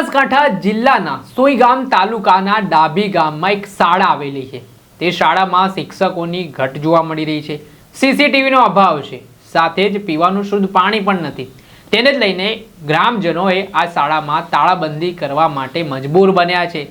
બનાસકાંઠા જિલ્લાના સોઈગામ તાલુકાના ડાભી ગામમાં એક શાળા આવેલી છે। તે શાળામાં શિક્ષકોની ઘટ જોવા મળી રહી છે। સીસીટીવીનો અભાવ છે, સાથે જ પીવાનું શુદ્ધ પાણી પણ નથી। તેને જ લઈને ગ્રામજનોએ આ શાળામાં તાળાબંધી કરવા માટે મજબૂર બન્યા છે,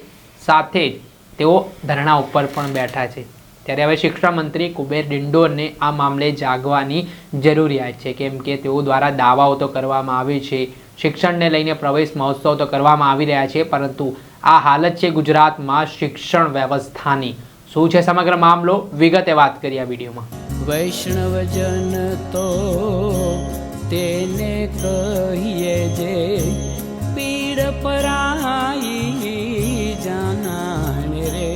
સાથે જ તેઓ ધરણા ઉપર પણ બેઠા છે। ત્યારે હવે શિક્ષણ મંત્રી કુબેર ડિંડોરને આ મામલે જાગવાની જરૂરિયાત છે, કેમ કે તેઓ દ્વારા દાવાઓ તો કરવામાં આવે છે, શિક્ષણને લઈને પ્રવેશ મહોત્સવ તો કરવામાં આવી રહ્યા છે, પરંતુ આ હાલત છે ગુજરાતમાં શિક્ષણ વ્યવસ્થાની। શું છે સમગ્ર મામલો, વિગતે વાત કરીએ આ વિડીયોમાં। વૈષ્ણવજન તો તેને કહીએ જે પીડ પરાઈ જાનાને રે।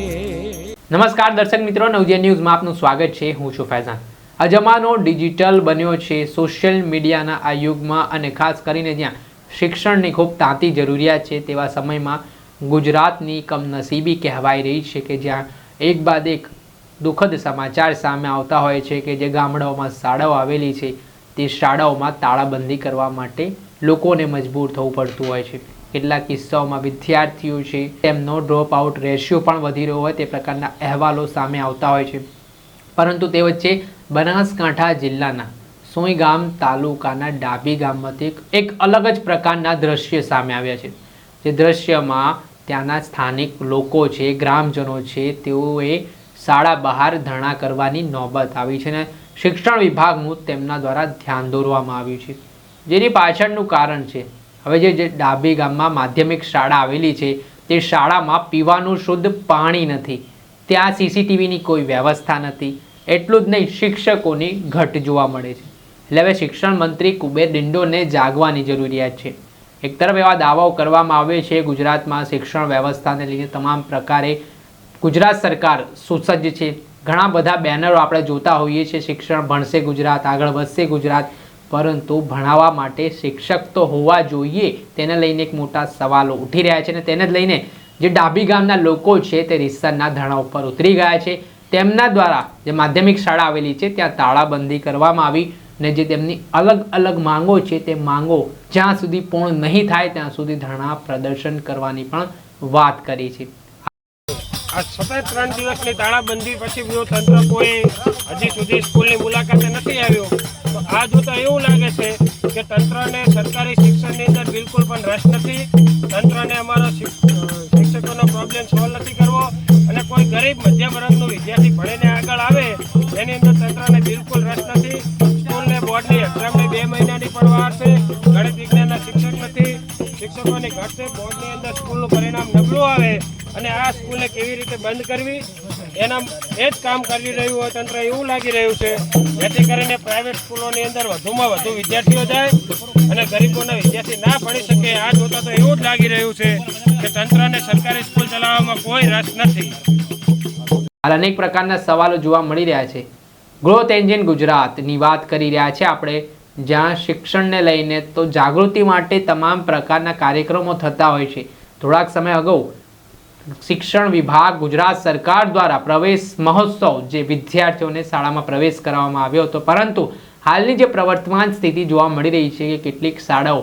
નમસ્કાર દર્શક મિત્રો, નવજીવન ન્યૂઝમાં આપનું સ્વાગત છે। હું છું ફૈઝાન। આ જમાનો ડિજિટલ બન્યો છે, સોશિયલ મીડિયાના આ યુગમાં, અને ખાસ કરીને જ્યાં શિક્ષણની ખૂબ તાતી જરૂરિયાત છે, તેવા સમયમાં ગુજરાતની કમનસીબી કહેવાઈ રહી છે કે જ્યાં એક બાદ એક દુઃખદ સમાચાર સામે આવતા હોય છે કે જે ગામડાઓમાં શાળાઓ આવેલી છે, તે શાળાઓમાં તાળાબંધી કરવા માટે લોકોને મજબૂર થવું પડતું હોય છે। કેટલાક કિસ્સાઓમાં વિદ્યાર્થીઓ છે તેમનો ડ્રોપ આઉટ રેશિયો પણ વધી રહ્યો હોય તે પ્રકારના અહેવાલો સામે આવતા હોય છે। પરંતુ તે વચ્ચે બનાસકાંઠા જિલ્લાના સોઈગામ તાલુકાના ડાભી ગામમાંથી એક અલગ જ પ્રકારના દ્રશ્ય સામે આવ્યા છે। જે દ્રશ્યમાં ત્યાંના સ્થાનિક લોકો છે, ગ્રામજનો છે, તેઓએ શાળા બહાર ધરણા કરવાની નોબત આવી છે અને શિક્ષણ વિભાગનું તેમના દ્વારા ધ્યાન દોરવામાં આવ્યું છે। જેની પાછળનું કારણ છે, હવે જે ડાભી ગામમાં માધ્યમિક શાળા આવેલી છે, તે શાળામાં પીવાનું શુદ્ધ પાણી નથી, ત્યાં સીસીટીવીની કોઈ વ્યવસ્થા નથી, એટલું જ નહીં શિક્ષકોની ઘટ જોવા મળે છે। એટલે હવે શિક્ષણ મંત્રી કુબેર ડિંડોરને જાગવાની જરૂરિયાત છે। એક તરફ એવા દાવાઓ કરવામાં આવે છે ગુજરાતમાં શિક્ષણ વ્યવસ્થાને લઈને તમામ પ્રકારે ગુજરાત સરકાર સુસજ્જ છે, ઘણા બધા બેનરો આપણે જોતા હોઈએ છીએ, શિક્ષણ ભણશે ગુજરાત, આગળ વધશે ગુજરાત, પરંતુ ભણાવવા માટે શિક્ષક તો હોવા જોઈએ, તેને લઈને એક મોટા સવાલો ઉઠી રહ્યા છે અને તેને જ લઈને જે ડાભી ગામના લોકો છે તે રીતસરના ધરણા ઉપર ઉતરી ગયા છે। તેમના દ્વારા જે માધ્યમિક શાળા આવેલી છે ત્યાં તાળાબંધી કરવામાં આવી અને જે તેમની અલગ અલગ માંગો છે તે માંગો જ્યાં સુધી પૂર્ણ નહીં થાય ત્યાં સુધી ધરણા પ્રદર્શન કરવાની પણ વાત કરી છે। આ સતત 3 દિવસની તાળાબંધી પછી જો તંત્ર કોઈ હજી સુધી સ્કૂલની મુલાકાતે નથી આવ્યો, તો આ જોતા એવું લાગે છે કે તંત્રને સરકારી શિક્ષણની અંદર બિલકુલ પણ રસ નથી। તંત્રને અમારો શિક્ષકોનો પ્રોબ્લેમ સોલ્વ નથી કરવો, અને કોઈ ગરીબ મધ્યમ વર્ગનો વિદ્યાર્થી ભણીને આગળ આવે એની અંદર તંત્રને બિલકુલ રસ નથી। સ્કૂલને બોર્ડની એક્ઝામની 2 મહિનાની પણ વાર છે, ગણિત વિજ્ઞાનના શિક્ષક નથી, શિક્ષકોની ઘટ છે, બોર્ડની અંદર સ્કૂલનું પરિણામ નબળું આવે અને આ સ્કૂલને કેવી રીતે બંધ કરવી એના એ જ કામ કરી રહ્યું હોય તંત્ર એવું લાગી રહ્યું છે, જેથી કરીને પ્રાઇવેટ સ્કૂલોની અંદર વધુમાં વધુ વિદ્યાર્થીઓ જાય અને ગરીબોના વિદ્યાર્થી ના ભણી શકે। આ જોતા તો એવું જ લાગી રહ્યું છે કે તંત્રને સરકારી સ્કૂલ ચલાવવામાં કોઈ રસ નથી। હાલ અનેક પ્રકારના સવાલો જોવા મળી રહ્યા છે। ગ્રોથ એન્જિન ગુજરાતની વાત કરી રહ્યા છે આપણે, જ્યાં શિક્ષણને લઈને તો જાગૃતિ માટે તમામ પ્રકારના કાર્યક્રમો થતા હોય છે। થોડાક સમય અગાઉ શિક્ષણ વિભાગ ગુજરાત સરકાર દ્વારા પ્રવેશ મહોત્સવ જે વિદ્યાર્થીઓને શાળામાં પ્રવેશ કરાવવામાં આવ્યો હતો, પરંતુ હાલની જે પ્રવર્તમાન સ્થિતિ જોવા મળી રહી છે કે કેટલીક શાળાઓ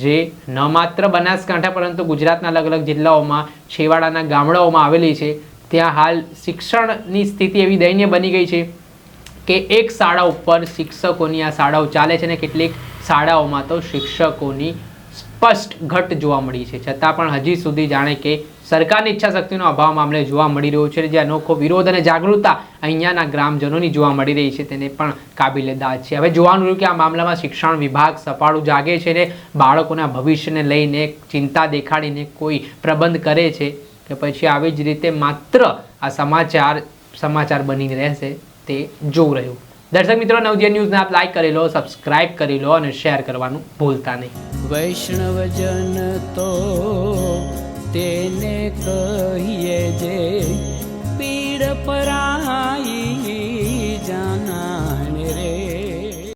જે ન માત્ર બનાસકાંઠા પરંતુ ગુજરાતના અલગ અલગ જિલ્લાઓમાં છેવાડાના ગામડાઓમાં આવેલી છે, ત્યાં હાલ શિક્ષણની સ્થિતિ એવી દયનીય બની ગઈ છે કે એક શાળા ઉપર શિક્ષકોની આ શાળાઓ ચાલે છે અને કેટલીક શાળાઓમાં તો શિક્ષકોની સ્પષ્ટ ઘટ જોવા મળી છે, છતાં પણ હજી સુધી જાણે કે સરકારની ઈચ્છા શક્તિનો અભાવ મામલે જોવા મળી રહ્યો છે। જે અનોખો વિરોધ અને જાગૃતતા અહીંયાના ગ્રામજનોની જોવા મળી રહી છે તેને પણ કાબિલે દાદ છે। હવે જોવાનું રહ્યું કે આ મામલામાં શિક્ષણ વિભાગ સફાળું જાગે છે ને બાળકોના ભવિષ્યને લઈને ચિંતા દેખાડીને કોઈ પ્રબંધ કરે છે કે પછી આવી જ રીતે માત્ર આ સમાચાર બની રહેશે, તે જોવું રહ્યું। દર્શક મિત્રો, નવજીવન ન્યૂઝને આપ લાઈક કરી લો, સબસ્ક્રાઇબ કરી લો અને શેર કરવાનું ભૂલતા નહીં। વૈષ્ણવજન તો તેને કહીએ જે પીડ પરાઈ